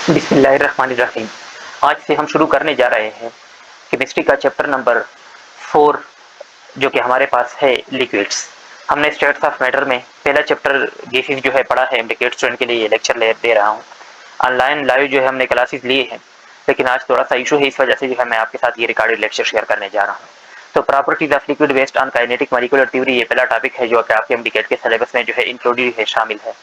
बिस्मिल्लाहिर्रहमानिर्रहीम। आज से हम शुरू करने जा रहे हैं केमिस्ट्री का चैप्टर नंबर 4, जो कि हमारे पास है लिक्विड्स। हमने स्टेट्स ऑफ मैटर में पहला चैप्टर गैसेस जो है पढ़ा है। एमडीकेट स्टूडेंट के लिए ये लेक्चर दे रहा हूँ। ऑनलाइन लाइव जो है हमने क्लासेस लिए हैं, लेकिन आज थोड़ा सा इशू है, इस वजह से जो है मैं आपके साथ ये रिकॉर्डेड लेक्चर शेयर करने जा रहा हूँ। तो properties of liquid based on kinetic molecular theory, ये पहला टॉपिक है जो कि आपके एमडीकेट के सिलेबस में जो है इंक्लूडेड है, शामिल है।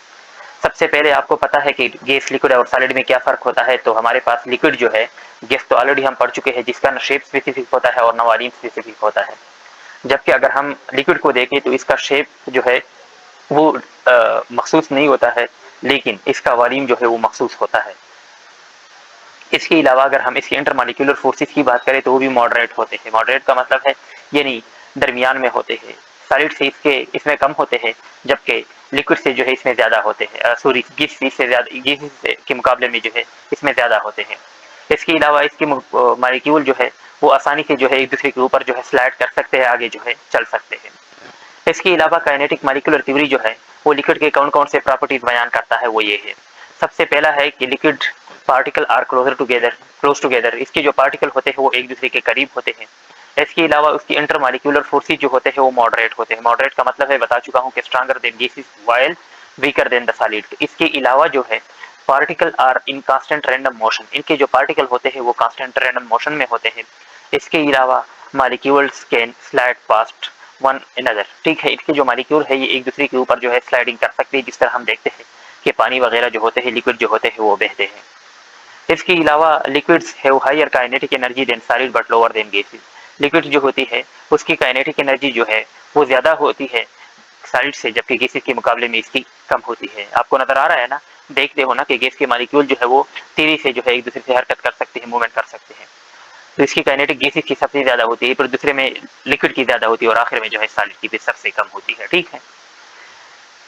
सबसे पहले आपको पता है कि गैस, लिक्विड और सॉलिड में क्या फ़र्क होता है। तो हमारे पास लिक्विड जो है, गैस तो ऑलरेडी हम पढ़ चुके हैं, जिसका न शेप स्पेसिफिक होता है और न वॉल्यूम स्पेसिफिक होता है। जबकि अगर हम लिक्विड को देखें तो इसका शेप जो है वो मखसूस नहीं होता है, लेकिन इसका वॉल्यूम जो है वो मखसूस होता है। इसके अलावा अगर हम इसके इंटरमॉलिक्यूलर फोर्सेस की बात करें तो वो भी मॉडरेट होते हैं। मॉडरेट का मतलब है यानी दरमियान में होते हैं। सॉलिड से इसमें कम होते हैं, जबकि लिक्विड से जो है इसमें ज़्यादा होते हैं। सॉरी, गैस से ज़्यादा, गैस के मुकाबले में जो है इसमें ज़्यादा होते हैं। इसके अलावा इसके मॉलिक्यूल जो है वो आसानी से जो है एक दूसरे के ऊपर जो है स्लाइड कर सकते हैं, आगे जो है चल सकते हैं। इसके अलावा काइनेटिक मॉलिक्यूलर थ्योरी जो है वो लिक्विड के कौन कौन से प्रॉपर्टीज बयान करता है, वो ये है। सबसे पहला है कि liquid particle are close together. इसके जो पार्टिकल होते हैं वो एक दूसरे के करीब होते हैं। इसके अलावा उसकी इंटरमॉलिक्यूलर फोर्सेज जो होते हैं वो मॉडरेट होते हैं। मॉडरेट का मतलब है, बता चुका हूँ कि stronger than gases while weaker than the solid. इसके अलावा जो है particle are in constant random motion. इनके जो पार्टिकल होते हैं वो कांस्टेंट रैंडम मोशन में होते हैं। इसके अलावा molecules can slide past one another. ठीक है, इसके जो मॉलिक्यूल है ये एक दूसरे के ऊपर जो है स्लाइडिंग कर सकते हैं, जिस तरह हम देखते हैं कि पानी वगैरह जो होते हैं, लिक्विड जो होते हैं वो बहते हैं। इसके अलावा liquids have higher kinetic energy than solid but lower than gases. Liquid जो होती है उसकी काइनेटिक एनर्जी जो है वो ज़्यादा होती है सॉलिड से, जबकि गैसेस के मुकाबले में इसकी कम होती है। आपको नजर आ रहा है ना, देखते हो ना कि गैस के मॉलिक्यूल जो है वो तेजी से जो है एक दूसरे से हरकत कर सकते हैं, मूवमेंट कर सकते हैं। तो इसकी काइनेटिक गैसेस की सबसे ज़्यादा होती है, फिर दूसरे में लिक्विड की ज़्यादा होती है, और आखिर में जो है सॉलिड की भी सबसे कम होती है। ठीक है,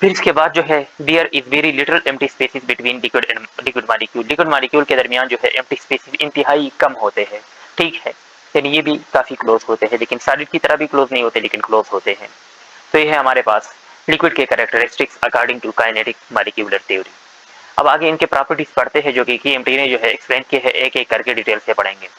फिर इसके बाद जो है there is very little empty spaces between liquid and liquid molecule. Liquid molecule के दरमियान जो है एम्प्टी स्पेसेस इंतहाई कम होते हैं। ठीक है, यानी ये भी काफ़ी क्लोज होते हैं, लेकिन सॉलिड की तरह भी क्लोज नहीं होते, लेकिन क्लोज होते हैं। तो ये है हमारे पास लिक्विड के characteristics according to kinetic molecular theory. अब आगे इनके प्रॉपर्टीज पढ़ते हैं, जो कि KMT ने जो है एक्सप्लेन किए हैं, एक एक करके डिटेल से पढ़ेंगे।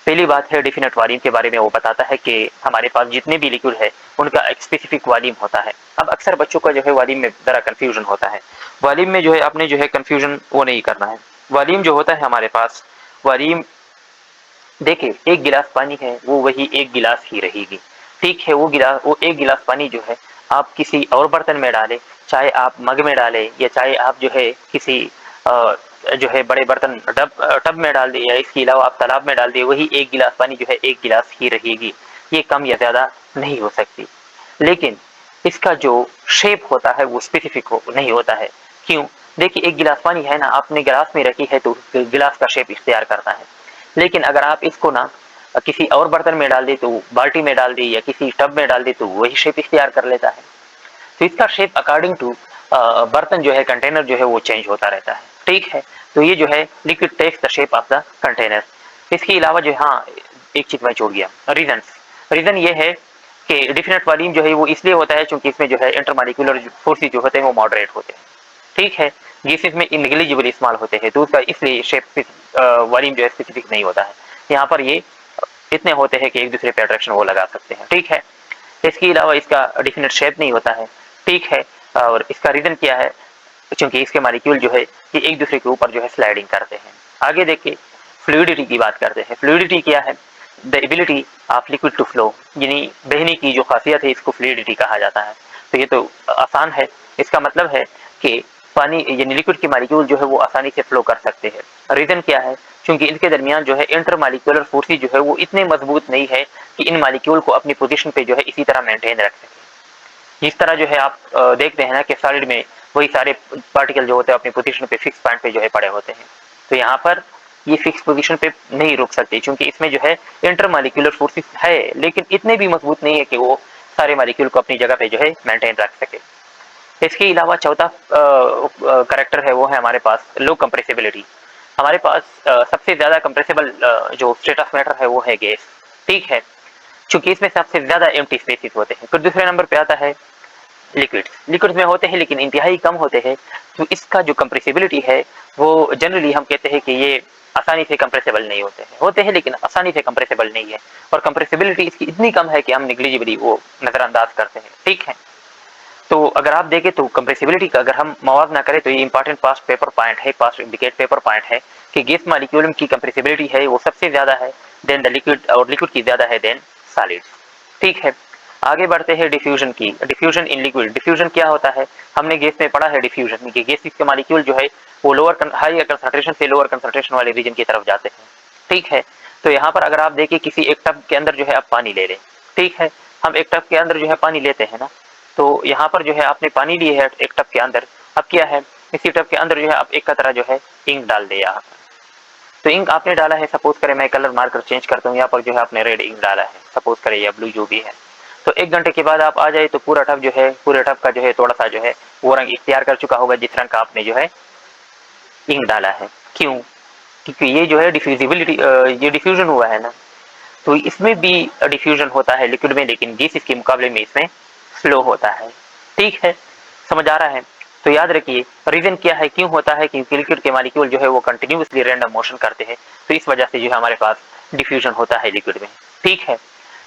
पहली बात है डेफिनेट वॉल्यूम के बारे में। वो बताता है कि हमारे पास जितने भी लिक्विड है उनका एक स्पेसिफिक वॉल्यूम होता है। अब अक्सर बच्चों का जो है वॉल्यूम में ज़रा कन्फ्यूजन होता है। वॉल्यूम में जो है आपने जो है कन्फ्यूजन वो नहीं करना है। वॉल्यूम जो होता है हमारे पास, वॉल्यूम देखिए, एक गिलास पानी है वो वही एक गिलास ही रहेगी। ठीक है, वो एक गिलास पानी जो है आप किसी और बर्तन में डालें, चाहे आप मग में डालें या चाहे आप जो है किसी जो है बड़े बर्तन टब में डाल दिए, या इसके अलावा आप तालाब में डाल दिए, वही एक गिलास पानी जो है एक गिलास ही रहेगी। ये कम या ज़्यादा नहीं हो सकती। लेकिन इसका जो शेप होता है वो स्पेसिफिक नहीं होता है। क्यों? देखिए, एक गिलास पानी है ना, आपने गिलास में रखी है तो गिलास का शेप इख्तियार करता है। लेकिन अगर आप इसको ना किसी और बर्तन में डाल दी, तो बाल्टी में डाल दी या किसी टब में डाल दी, तो वही शेप इख्तियार कर लेता है। तो इसका शेप अकॉर्डिंग टू बर्तन जो है, कंटेनर जो है वो चेंज होता रहता है। ठीक है, तो ये जो है liquid takes the shape of the container. इसके अलावा जो, हाँ, एक चीज मैं छोड़ गया, रीजन ये है कि डिफिनेट वॉल्यूम जो है वो इसलिए होता है क्योंकि इसमें जो है इंटरमॉलिक्यूलर फोर्सेस जो होते हैं वो मॉडरेट होते हैं। ठीक है, गैसेस में इननेग्लिजिबल इस्तेमाल होते हैं, तो उसका इसलिए शेप वॉल्यूम जो है स्पेसिफिक नहीं होता है। यहाँ पर ये इतने होते हैं कि एक दूसरे पे अट्रैक्शन वो लगा सकते हैं। ठीक है, इसके अलावा इसका डेफिनेट शेप नहीं होता है। ठीक है, और इसका रीजन क्या है? क्योंकि इसके मॉलिक्यूल जो है ये एक दूसरे के ऊपर जो है स्लाइडिंग करते हैं। आगे देखिए, फ्लूइडिटी की बात करते हैं। फ्लूइडिटी क्या है? The ability of liquid to flow, यानी बहने की जो खासियत है, इसको फ्लूइडिटी कहा जाता है। तो ये तो आसान है। इसका मतलब है कि पानी यानी लिक्विड के मॉलिक्यूल जो है वो आसानी से फ्लो कर सकते हैं। रीजन क्या है? क्योंकि इनके दरमियान जो है इंटर मॉलिक्यूलर फोर्सेज जो है वो इतने मजबूत नहीं है कि इन मॉलिक्यूल को अपनी पोजीशन पे जो है इसी तरह मेंटेन रख सके। जिस तरह जो है आप देखते हैं ना कि सॉलिड में वही सारे पार्टिकल जो होते हैं अपनी पोजीशन पे फिक्स पॉइंट पे जो है पड़े होते हैं। तो यहाँ पर ये फिक्स पोजीशन पे नहीं रुक सकते, क्योंकि इसमें जो है इंटर मॉलिक्यूलर फोर्सेस है, लेकिन इतने भी मजबूत नहीं है कि वो सारे मॉलिक्यूल को अपनी जगह पे जो है मेंटेन रख सके। इसके अलावा चौथा करेक्टर है वो है हमारे पास लो कंप्रेसिबिलिटी। हमारे पास सबसे ज्यादा कंप्रेसिबल जो स्टेट ऑफ मैटर है वो है गैस। ठीक है, चूंकि इसमें सबसे ज्यादा एम्प्टी स्पेसेस होते हैं। फिर दूसरे नंबर पे आता है लिक्विड्स में होते हैं लेकिन इंतहाई कम होते हैं, तो इसका जो कंप्रेसिबिलिटी है वो जनरली हम कहते हैं कि ये आसानी से कंप्रेसिबल नहीं होते हैं लेकिन आसानी से कंप्रेसिबल नहीं है, और कंप्रेसिबिलिटी इसकी इतनी कम है कि हम निग्लिजिबली वो नजरअंदाज करते हैं। ठीक है, तो अगर आप देखें तो कंप्रेसिबिलिटी का अगर हम मवाजना करें तो ये इंपॉर्टेंट पास्ट पेपर पॉइंट है, पास्ट इंडिकेट पेपर पॉइंट है कि गैस मॉलिक्यूल की कंप्रेसिबिलिटी है वो सबसे ज्यादा है देन द लिक्विड, और लिक्विड की ज्यादा है देन सॉलिड। ठीक है, आगे बढ़ते हैं डिफ्यूजन की। डिफ्यूजन इन लिक्विड, डिफ्यूजन क्या होता है? हमने गैस में पढ़ा है डिफ्यूजन कि गैसेस के मॉलिक्यूल जो है वो लोअर हाई कंसंट्रेशन से लोअर कंसंट्रेशन वाले रीजन की तरफ जाते हैं। ठीक है, तो यहाँ पर अगर आप देखिए किसी एक टब के अंदर जो है आप पानी ले लें। ठीक है, हम एक टब के अंदर जो है पानी लेते हैं ना, तो यहाँ पर जो है आपने पानी लिए है एक टब के अंदर, अब क्या है इसी टब के अंदर जो है आप एक कतरा जो है इंक डाल दे यहाँ पर। तो इंक आपने डाला है, सपोज करें मैं कलर मार्कर चेंज करता हूँ, यहाँ पर जो है आपने रेड इंक डाला है, सपोज करें या ब्लू जो भी है। तो 1 घंटे के बाद आप आ जाए तो पूरा टब जो है, पूरे टब का जो है थोड़ा सा जो है वो रंग इख्तियार कर चुका होगा जिस रंग का आपने जो है इंक डाला है। क्यों? क्योंकि ये जो है डिफ्यूजिबिलिटी, ये डिफ्यूजन हुआ है ना, तो इसमें भी डिफ्यूजन होता है लिक्विड में, लेकिन गैस के मुकाबले में इसमें स्लो होता है। ठीक है, समझ आ रहा है? तो याद रखिए रीजन क्या है, क्यों होता है, क्योंकि लिक्विड के मॉलिक्यूल जो है वो कंटिन्यूसली रैंडम मोशन करते हैं, तो इस वजह से जो है हमारे पास डिफ्यूजन होता है लिक्विड में। ठीक है,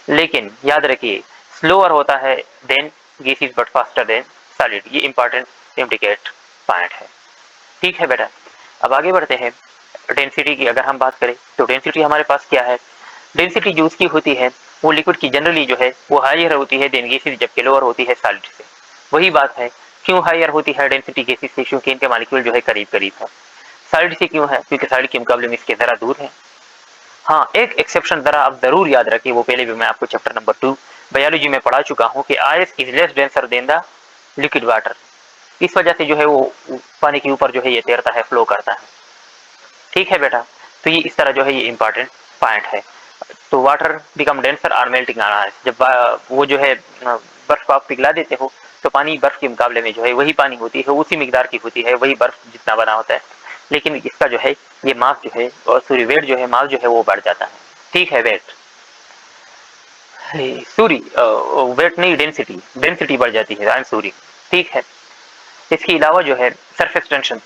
लेकिन याद रखिए स्लोअर होता है then gases but faster than solid, ये इंपॉर्टेंट इंडिकेट पॉइंट है। ठीक है बेटा, अब आगे बढ़ते हैं। डेंसिटी की अगर हम बात करें तो डेंसिटी हमारे पास क्या है? डेंसिटी जो उसकी होती है वो लिक्विड की जनरली जो है वो हायर होती है देन गैसेस, जबकि लोअर होती है सॉलिड से। वही बात है, क्यों हायर होती है डेंसिटी गैसेस से? क्योंकि इनके मॉलिक्यूल जो है करीब करीब है। सॉलिड से क्यों है? क्योंकि सॉलिड के मुकाबले में इसके जरा दूर है। हाँ, एक एक्सेप्शन जरा आप जरूर याद रखिए, वो पहले भी मैं आपको चैप्टर नंबर 2 बायोलॉजी में पढ़ा चुका हूँ कि आयस is less denser then the liquid water. इस वजह से जो है वो पानी के ऊपर जो है ये तैरता है, फ्लो करता है। ठीक है बेटा, तो ये इस तरह जो है ये इंपॉर्टेंट पॉइंट है। तो water become denser are melting on ice, जब वो जो है बर्फ आप पिघला देते हो तो पानी बर्फ के मुकाबले में जो है वही पानी होती है, उसी मिकदार की होती है, वही बर्फ जितना बना होता है, लेकिन इसका जो है ये मास जो है और सॉरी वेट जो है, मास जो है वो बढ़ जाता है। ठीक है, वेट सॉरी वेट नहीं, डेंसिटी, डेंसिटी बढ़ जाती है, आई एम सॉरी। ठीक है, इसके अलावा जो है सरफेस टेंशन,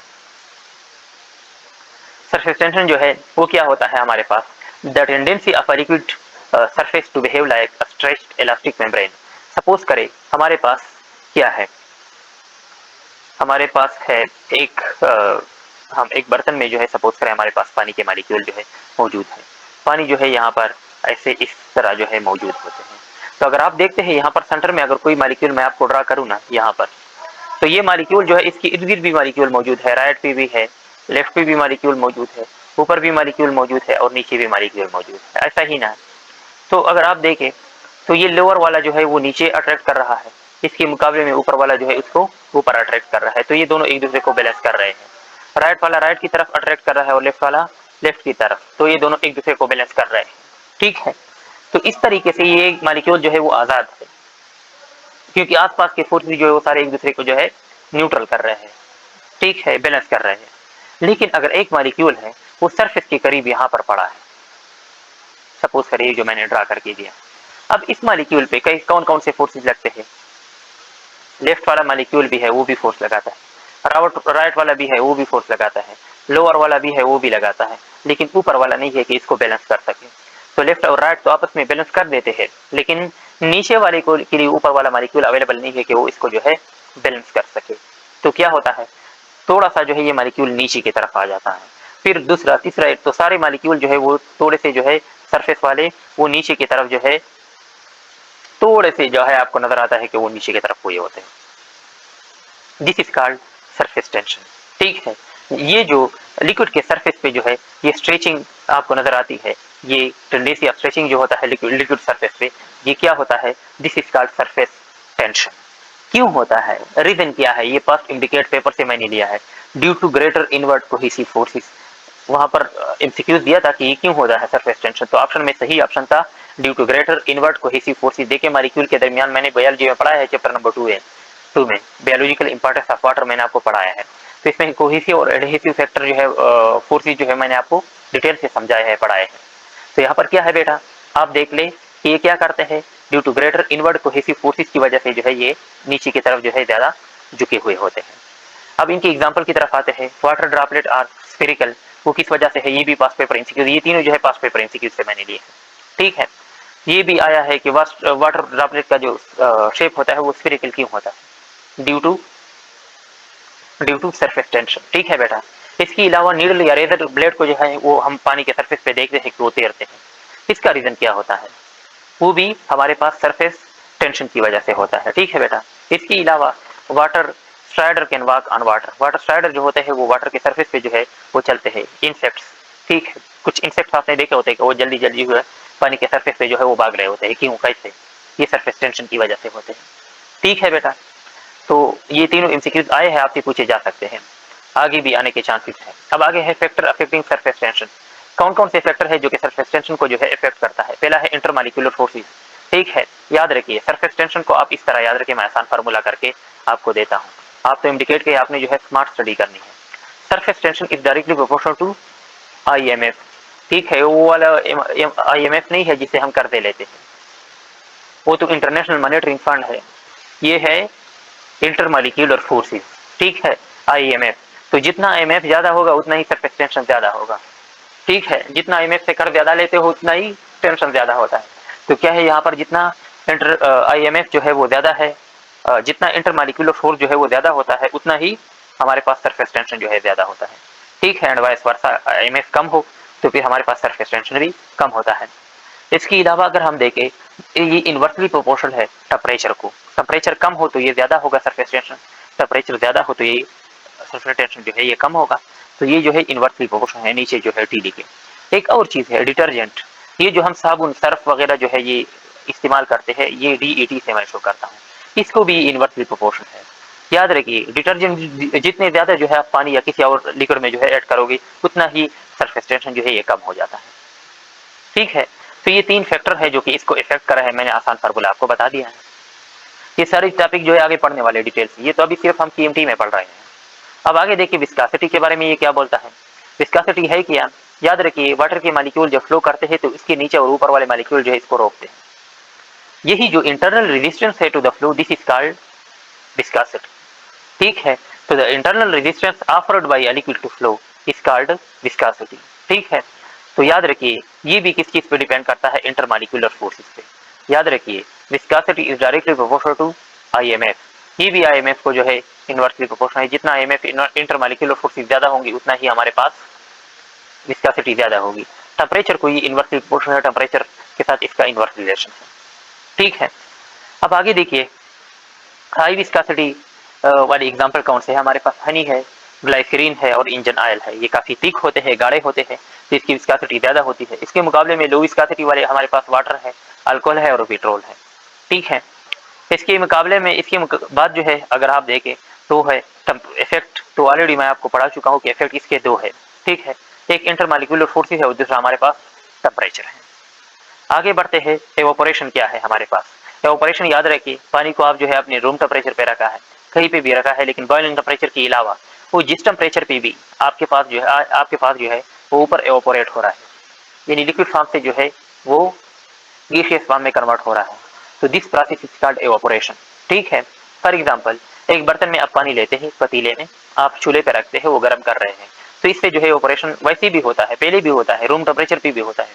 सरफेस टेंशन जो है वो क्या होता है हमारे पास? The tendency of a liquid surface to behave like a stretched elastic membrane. Suppose करें हमारे पास क्या है, हमारे पास है एक हम एक बर्तन में जो है सपोज करें हमारे पास पानी के मॉलिक्यूल जो है मौजूद है। पानी जो है यहाँ पर ऐसे इस तरह जो है मौजूद होते हैं। तो अगर आप देखते हैं यहाँ पर सेंटर में अगर कोई मॉलिक्यूल मैं आपको ड्रा करूँ ना यहाँ पर, तो ये मॉलिक्यूल जो है इसके इर्द गिर्द भी मॉलिक्यूल मौजूद है, राइट पे भी है, लेफ्ट पे भी मॉलिक्यूल मौजूद है, ऊपर भी मॉलिक्यूल मौजूद है और नीचे भी मॉलिक्यूल मौजूद है, ऐसा ही ना? तो अगर आप देखें तो ये लोअर वाला जो है वो नीचे अट्रैक्ट कर रहा है, इसके मुकाबले में ऊपर वाला जो है इसको ऊपर अट्रैक्ट कर रहा है, तो ये दोनों एक दूसरे को बैलेंस कर रहे हैं। राइट वाला राइट की तरफ अट्रैक्ट कर रहा है और लेफ्ट वाला लेफ्ट की तरफ, तो ये दोनों एक दूसरे को बैलेंस कर रहे हैं। ठीक है, तो इस तरीके से ये मॉलिक्यूल जो है वो आजाद है, क्योंकि आसपास के फोर्सेस जो है वो सारे एक दूसरे को जो है न्यूट्रल कर रहे हैं। ठीक है, बैलेंस कर रहे हैं। लेकिन अगर एक मॉलिक्यूल है वो सरफेस के करीब यहाँ पर पड़ा है, सपोज करिए जो मैंने ड्रा करके दिया, अब इस मॉलिक्यूल पे कई कौन कौन से फोर्सेस लगते हैं? लेफ्ट वाला मॉलिक्यूल भी है वो भी फोर्स लगाता है, राइट वाला भी है वो भी फोर्स लगाता है, लोअर वाला भी है वो भी लगाता है, लेकिन ऊपर वाला नहीं है कि इसको बैलेंस कर सके। तो लेफ्ट और राइट तो आपस में बैलेंस कर देते हैं, लेकिन नीचे वाले को के लिए ऊपर वाला मॉलिक्यूल अवेलेबल नहीं है कि वो इसको जो है बैलेंस कर सके। तो क्या होता है, थोड़ा सा जो है ये मॉलिक्यूल नीचे की तरफ आ जाता है, फिर दूसरा तीसरा, तो सारे मॉलिक्यूल जो है वो थोड़े से जो है सरफेस वाले वो नीचे की तरफ जो है थोड़े से जो है आपको नजर आता है कि वो नीचे की तरफ हुए होते हैं। This is called surface tension. ठीक है, ये जो लिक्विड के सरफेस पे जो है ये स्ट्रेचिंग आपको नजर आती है, ये टेंडेंसी ऑफ स्ट्रेचिंग जो होता है लिक्विड सरफेस पे, ये क्या होता है? This is called surface tension. क्यों होता है, रीजन क्या है? ये फर्स्ट इंडिकेट पेपर से मैंने लिया है, due to greater inward cohesive forces. वहां पर एमसीक्यूज दिया था कि ये क्यों होता है सरफेस टेंशन, तो ऑप्शन में सही ऑप्शन था due to greater inward cohesive forces. देखिए मॉलिक्यूल के दरमियान मैंने बायोलॉजी में पढ़ाया है, चैप्टर नंबर 2 में बायोलॉजिकल इंपॉर्टेंस ऑफ वाटर मैंने आपको पढ़ाया है। तो इसमें कोहेसिव और एडहेसिव फैक्टर जो है फोर्सेस जो है मैंने आपको डिटेल से समझाया है, पढ़ाया है। तो यहाँ पर क्या है बेटा, आप देख ले कि ये क्या करते हैं, due to greater inward cohesive forces की वजह से जो है ये नीचे की तरफ जो है ज़्यादा झुके हुए होते हैं। अब इनके एग्जाम्पल की तरफ आते हैं। वाटर ड्रॉपलेट आर स्फेरिकल, वो किस वजह से है, ये भी पास्ट पेपर एमसीक्यू, ये तीनों जो है पास्ट पेपर एमसीक्यू से मैंने लिए हैं। ठीक है, ये भी आया है कि वाटर ड्रॉपलेट का जो शेप होता है वो स्फेरिकल क्यों होता है, ड्यू टू सरफेस टेंशन। ठीक है बेटा, इसके अलावा नीडल या रेजर ब्लेड को जो है वो हम पानी के सरफेस पे देखते हैं कि वो तैरते हैं, इसका रीजन क्या होता है, वो भी हमारे पास सरफेस टेंशन की वजह से होता है। ठीक है बेटा, इसके अलावा water strider can walk on water, water strider जो होते हैं वो वाटर के सरफेस पे जो है वो चलते हैं। इंसेक्ट्स, ठीक है, कुछ इंसेक्ट्स आपने देखे होते हैं कि वो जल्दी जल्दी जो है पानी के सरफेस पे जो है वो भाग रहे होते हैं, क्यों, कैसे, ये सरफेस टेंशन की वजह से होते हैं। ठीक है बेटा, तो ये तीनों एमसीक्यूज आए हैं, आपसे पूछे जा सकते हैं, आगे भी आने के चांसेस हैं। अब आगे है फैक्टर अफेक्टिंग सरफेस टेंशन। कौन कौन से फैक्टर है जो कि सरफेस टेंशन को जो है इफेक्ट करता है। पहला है इंटरमॉलिक्यूलर फोर्सेस। ठीक है, याद रखिए सरफेस टेंशन को आप इस तरह याद रखिए, मैं आसान फार्मूला करके आपको देता हूँ, आप तो इंडिकेट के आपने जो है स्मार्ट स्टडी करनी है। Surface tension is directly proportional to IMF. ठीक है, वो वाला आईएमएफ नहीं है जिसे हम कर दे लेते हैं, वो तो इंटरनेशनल मॉनेटरी फंड है, ये है इंटरमॉलिक्यूलर फोर्सेस। ठीक है, आईएमएफ, तो जितना आईएमएफ ज्यादा होगा उतना ही सरफेस टेंशन ज्यादा होगा। ठीक है, जितना आईएमएफ से कर ज्यादा लेते हो उतना ही टेंशन ज्यादा होता है। तो क्या है यहाँ पर, जितना आईएमएफ जो है वो ज्यादा है, जितना इंटरमॉलिक्यूलर फोर्स जो है वो ज्यादा होता है, उतना ही हमारे पास सरफेस टेंशन जो है ज्यादा होता है। ठीक है, एंड वाइस वर्सा, आईएमएफ कम हो तो फिर हमारे पास सरफेस टेंशन भी कम होता है। इसके अलावा अगर हम देखें, ये इन्वर्सली प्रोपोर्शनल है टेम्परेचर को, टेम्परेचर कम हो तो ये ज्यादा होगा सरफेस टेंशन, टेम्परेचर ज्यादा हो तो ये सरफेस टेंशन जो है ये कम होगा। तो ये जो है इन्वर्सली प्रोपोर्शनल है, नीचे जो है टी लिखे। एक और चीज है डिटर्जेंट, ये जो हम साबुन सर्फ वगैरह जो है ये इस्तेमाल करते हैं, ये डीईटी से मैं शो करता हूँ, इसको भी इन्वर्सली प्रोपोर्शनल है। याद रखिए, डिटर्जेंट जितने ज्यादा जो है आप पानी या किसी और लिक्विड में जो है ऐड करोगे उतना ही सरफेस टेंशन जो है ये कम हो जाता है। ठीक है, तो ये तीन फैक्टर है जो कि इसको इफेक्ट कर रहा है, मैंने आसान फार्मूला आपको बता दिया है। ये सारी टॉपिक जो है आगे पढ़ने वाले डिटेल्स, ये तो अभी सिर्फ हम केएमटी में पढ़ रहे हैं। अब आगे देखिए विस्कोसिटी के बारे में, ये क्या बोलता है। विस्कोसिटी है क्या, याद रखिए वाटर के मॉलिक्यूल जब फ्लो करते हैं तो इसके नीचे और ऊपर वाले मॉलिक्यूल जो है इसको रोकते हैं, यही जो इंटरनल रेजिस्टेंस है to the flow, this is called viscosity. ठीक है, तो the internal resistance offered by a liquid to flow is called viscosity. ठीक है, तो याद रखिए ये भी किस चीज पे डिपेंड करता है, इंटरमॉलिक्यूलर फोर्सेस पे। याद रखिए viscosity is directly proportional to IMF, ये भी आईएमएफ को जो है इनवर्सली प्रोपोर्शनल है, जितना आईएमएफ इंटरमॉलिक्यूलर फोर्सेस ज्यादा होंगी उतना ही हमारे पास विस्कोसिटी ज्यादा होगी। टेम्परेचर को ये इनवर्सली प्रोपोर्शनल है, टेम्परेचर के साथ इसका इनवर्स रिलेशन है। ठीक है, अब आगे देखिए हाई विस्कोसिटी वाले एग्जांपल कौन से है, हमारे पास हनी है, ग्लाइसरीन है और इंजन ऑयल है। ये काफी थिक होते हैं, गाढ़े होते हैं, तो इसकी विस्कोसिटी ज्यादा होती है। इसके मुकाबले में लो विस्कोसिटी वाले हमारे पास वाटर है, अल्कोहल है और पेट्रोल है। ठीक है, इसके मुकाबले में इसके बाद जो है अगर आप देखें तो है इफेक्ट, तो ऑलरेडी मैं आपको पढ़ा चुका हूँ कि इफेक्ट इसके दो है। ठीक है, एक इंटरमॉलिक्यूलर फोर्सेस है और दूसरा हमारे पास टेम्परेचर है। आगे बढ़ते हैं, एवापोरेशन क्या है हमारे पास। एवापोरेशन याद रखिए, पानी को आप जो है अपने रूम टेम्परेचर पे रखा है, कहीं पे भी रखा है, लेकिन बॉइलिंग टेम्परेचर के अलावा वो जिस टेम्परेचर पे भी आपके पास जो है वो ऊपर एवापोरेट हो रहा है, यानी लिक्विड फॉर्म से जो है वो गैसियस फॉर्म में कन्वर्ट हो रहा है। तो this process is called evaporation. ठीक है, फॉर एग्जांपल एक बर्तन में आप पानी लेते हैं, पतीले में आप चूल्हे पे रखते हैं, वो गर्म कर रहे हैं, तो इससे जो है एवापोरेशन वैसे भी होता है, पहले भी होता है, रूम टेम्परेचर पे भी होता है,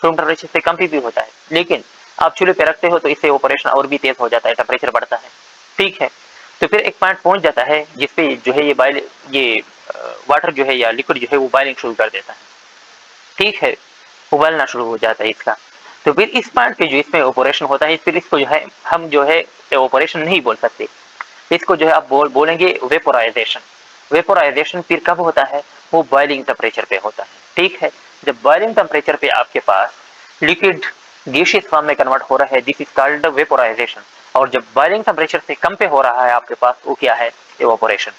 रूम टेम्परेचर से कम भी होता है, लेकिन आप चूल्हे पे रखते हो तो इससे एवापोरेशन और भी तेज हो जाता है, टेम्परेचर बढ़ता है। ठीक है, तो फिर एक पॉइंट पहुंच जाता है जिसपे जो है ये वाटर जो है या लिक्विड जो है वो बॉइलिंग शुरू कर देता है। ठीक है, उबलना शुरू हो जाता है इसका। तो फिर इस पॉइंट पे जो इसमें एवापोरेशन होता है, फिर इसको जो है हम जो है एवापोरेशन नहीं बोल सकते, इसको जो है आप बोलेंगे वेपोराइजेशन। वेपोराइजेशन फिर कब होता है, वो बॉइलिंग टेम्परेचर पे होता है। ठीक है, जब बॉइलिंग टेम्परेचर पे आपके पास लिक्विड गैसियस फॉर्म में कन्वर्ट हो रहा है, दिस इज कॉल्ड वेपोराइजेशन। और जब बॉइलिंग टेम्परेचर से कम पे हो रहा है आपके पास, वो क्या है, एवापोरेशन।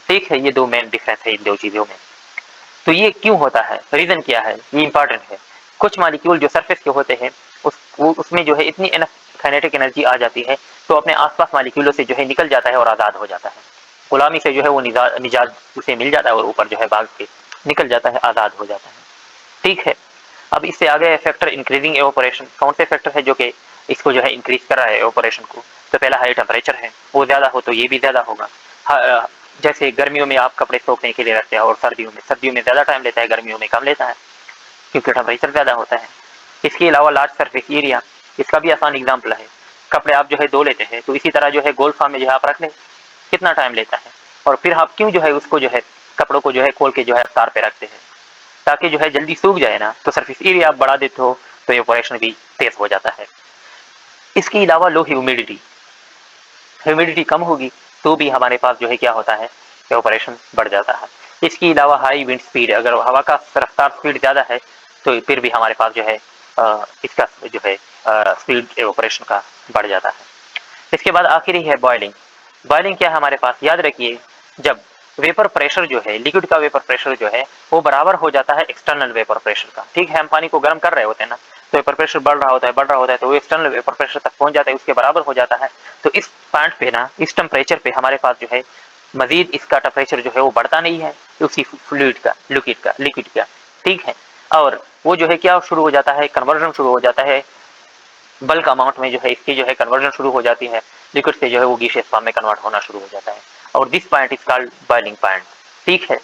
ठीक है, ये दो मेन डिफरेंस है इन दो चीजों में। तो ये क्यों होता है, रीजन क्या है, ये इंपॉर्टेंट है। कुछ मॉलिक्यूल जो सरफेस के होते हैं उसमें जो है इतनी काइनेटिक एनर्जी आ जाती है तो अपने आसपास मॉलिक्यूलों से जो है निकल जाता है और आज़ाद हो जाता है, गुलामी से जो है वो निजात उसे मिल जाता है और ऊपर जो है भाग के निकल जाता है, आज़ाद हो जाता है। ठीक है, अब इससे आगे फैक्टर इंक्रीजिंग एवापोरेशन, कौन से फैक्टर है जो कि इसको जो है इंक्रीज कर रहा है ऑपरेशन को, तो पहला हाई टेम्परेचर है, वो ज़्यादा हो तो ये भी ज़्यादा होगा। जैसे गर्मियों में आप कपड़े सूखने के लिए रखते हैं और सर्दियों में ज़्यादा टाइम लेता है, गर्मियों में कम लेता है क्योंकि टेम्परेचर ज़्यादा होता है। इसके अलावा लार्ज सरफेस एरिया, इसका भी आसान एग्जाम्पल है। कपड़े आप जो है धो लेते हैं तो इसी तरह जो है गोल्ड फार्म में जो है आप रख लें, कितना टाइम लेता है, और फिर आप क्यों जो है उसको जो है कपड़ों को जो है खोल के जो है तार पे रखते हैं ताकि जो है जल्दी सूख जाए ना, तो सरफेस एरिया आप बढ़ा देते हो तो एवापोरेशन भी तेज हो जाता है। इसके अलावा लो ह्यूमिडिटी, ह्यूमिडिटी कम होगी तो भी हमारे पास जो है क्या होता है, एवापोरेशन बढ़ जाता है। इसके अलावा हाई विंड स्पीड, अगर हवा का रफ्तार स्पीड ज़्यादा है तो फिर भी हमारे पास जो है इसका जो है स्पीड एवापोरेशन का बढ़ जाता है। इसके बाद आखिरी है बॉइलिंग। बॉइलिंग क्या है हमारे पास, याद रखिए, जब वेपर प्रेशर जो है, लिक्विड का वेपर प्रेशर जो है वो बराबर हो जाता है एक्सटर्नल वेपर प्रेशर का। ठीक है, हम पानी को गर्म कर रहे होते हैं ना, तो वेपर प्रेशर बढ़ रहा होता है तो वो एक्सटर्नल वेपर प्रेशर तक पहुंच जाता है, उसके बराबर हो जाता है। तो इस पॉइंट पे ना, इस टेम्परेचर पे हमारे पास जो है मजीद इसका टेम्परेचर जो है वो बढ़ता नहीं है उसी फ्लूइड का, लिक्विड का। ठीक है, और वो जो है क्या शुरू हो जाता है, कन्वर्जन शुरू हो जाता है, बल्क अमाउंट में जो है इसकी जो है कन्वर्जन शुरू हो जाती है, लिक्विड से जो है वो गैसियस फॉर्म में कन्वर्ट होना शुरू हो जाता है, और this point is called boiling point. ठीक है,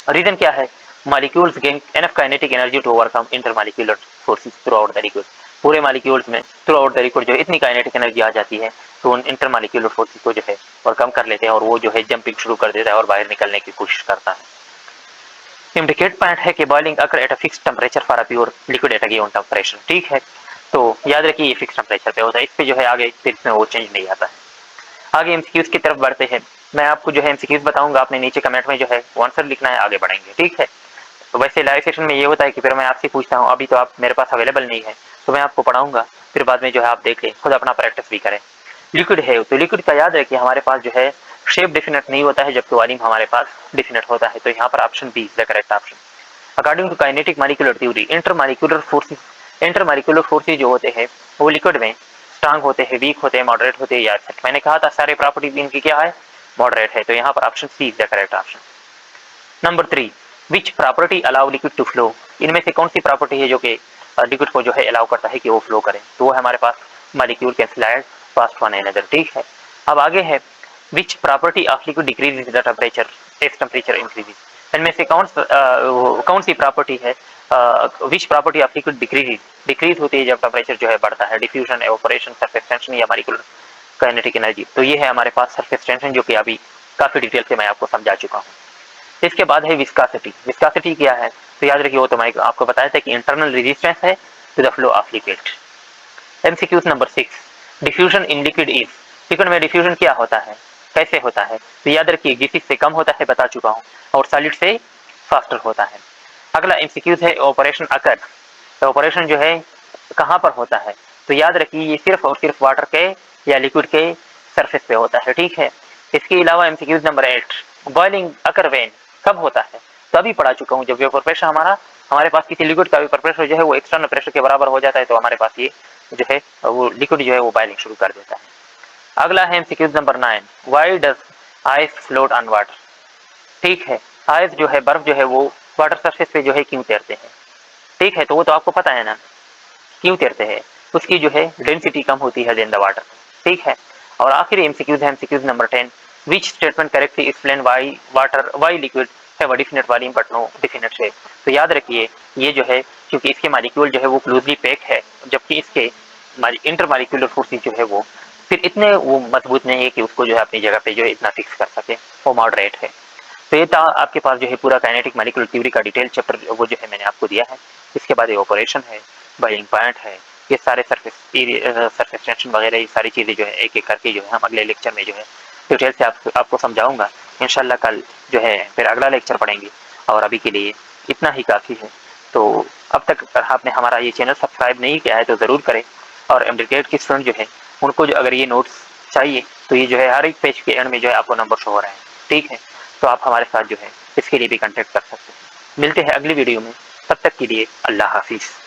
रीजन क्या है, molecules gain enough kinetic energy to overcome intermolecular forces throughout the liquid. पूरे मॉलिक्यूल्स में थ्रू आउट द लिक्विड जो है इतनी काइनेटिक एनर्जी आ जाती है तो उन इंटरमॉलिक्यूलर फोर्सेस को जो है ओवरकम कर लेते हैं और वो जो है जंपिंग शुरू कर देता है और बाहर निकलने की कोशिश करता है। इंडिकेट पॉइंट है कि boiling occur at a fix temperature for a pure liquid at a given temperature. ठीक है, तो याद रखिए ये फिक्स टेम्परेचर पे होता है, इस पे जो है आगे फिर इसमें वो चेंज नहीं आता है। आगे एमसीक्यूज की तरफ बढ़ते हैं। मैं आपको जो है एमसीक्यूज बताऊंगा, आपने नीचे कमेंट में जो है आंसर लिखना है, आगे बढ़ेंगे। ठीक है, तो वैसे लाइव सेशन में ये होता है कि फिर मैं आपसे पूछता हूँ, अभी तो आप मेरे पास अवेलेबल नहीं है तो मैं आपको पढ़ाऊंगा, फिर बाद में जो है आप देख लें, खुद अपना प्रैक्टिस भी करें। लिक्विड है तो लिक्विड का याद रखिए हमारे पास जो है शेप डिफिनेट नहीं होता है, जबकि वॉल्यूम हमारे पास डिफिनेट होता है, तो यहाँ पर option B is the correct option. According to kinetic molecular theory, intermolecular forces जो होते हैं वो लिक्विड में स्ट्रांग होते हैं, वीक होते हैं, मॉडरेट होते हैं, या मैंने कहा था सारे प्रॉपर्टीज इनकी क्या है, मॉडरेट है, तो यहाँ पर option C is the correct option. Number 3, which property allow liquid to flow, इनमें से कौन सी प्रॉपर्टी है जो कि लिक्विड को जो है अलाउ करता है कि वो फ्लो करे, तो वो है हमारे पास molecule can slide fast one another. ठीक है, अब आगे है which property of liquid decrease the temperature as temperature increases, इनमें से कौन सी प्रॉपर्टी है, which property of liquid decrease होती है जब टेम्परेचर जो है बढ़ता है, डिफ्यूजन, एवापोरेशन, सरफेस टेंशन या मॉलिक्यूलर काइनेटिक एनर्जी। तो ये है हमारे पास सरफेस टेंशन, जो कि अभी काफी डिटेल से मैं आपको समझा चुका हूँ। इसके बाद है विस्कासिटी। विस्कासिटी क्या है, तो याद रखिए वो तो मैं आपको बताया था कि इंटरनल रेजिस्टेंस है to the flow of liquid. MCQs number 6, diffusion in liquid is, liquid में डिफ्यूजन क्या होता है, कैसे होता है, तो याद रखिए गैसेस से कम होता है, बता चुका हूँ, और सॉलिड से फास्टर होता है। अगला एमसीक्यूज है ऑपरेशन अकर, तो ऑपरेशन जो है कहाँ पर होता है, तो याद रखिए ये सिर्फ और सिर्फ वाटर के या लिक्विड के सरफेस पे होता है। ठीक है, इसके अलावा MCQs number 8, boiling occur when, कब होता है, तो अभी पढ़ा चुका हूँ, जब वेपर प्रेशर हमारे पास किसी लिक्विड का वेपर प्रेशर जो है वो एक्सटर्नल प्रेशर के बराबर हो जाता है, तो हमारे पास ये जो है वो लिक्विड जो है वो बॉइलिंग शुरू कर देता है। अगला है MCQs number 9, why does ice float on water. ठीक है, आइस जो है, बर्फ जो है वो वाटर सरफेस पे जो है क्यों तैरते हैं। ठीक है, तो वो तो आपको पता है ना क्यों तैरते हैं, उसकी जो है डेंसिटी कम होती है देन द वाटर। ठीक है, और आखिरी एमसीक्यूज है MCQs number 10, which statement correctly explain why liquid have a definite volume but no definite shape. तो याद रखिए ये जो है, क्योंकि इसके मॉलिक्यूल जो है वो क्लोजली पैक है, जबकि इसके इंटर मॉलिक्यूलर फोर्सेज जो है वो फिर इतने वो मजबूत नहीं है कि उसको जो है अपनी जगह पे जो है इतना फिक्स कर सके, वो मॉडरेट है। तो ये था आपके पास जो है पूरा काइनेटिक मॉलिक्यूलर थ्योरी का डिटेल चैप्टर, वो जो है मैंने आपको दिया है। इसके बाद ये ऑपरेशन है, बॉइलिंग पॉइंट है, ये सारे सरफेस टेंशन वगैरह ये सारी चीज़ें जो है एक एक करके जो है हम अगले लेक्चर में जो है डिटेल से आपको समझाऊंगा। इंशाल्लाह कल जो है फिर अगला लेक्चर पढ़ेंगे, और अभी के लिए इतना ही काफ़ी है। तो अब तक अगर आपने हमारा ये चैनल सब्सक्राइब नहीं किया है तो ज़रूर करें, और एमडीकेट की स्टूडेंट जो है उनको जो अगर ये नोट्स चाहिए तो ये जो है हर एक पेज के एंड में जो है आपको नंबर शो हो रहा है। ठीक है, तो आप हमारे साथ जो है इसके लिए भी कॉन्टेक्ट कर सकते हैं। मिलते हैं अगली वीडियो में, तब तक के लिए अल्लाह हाफिज़।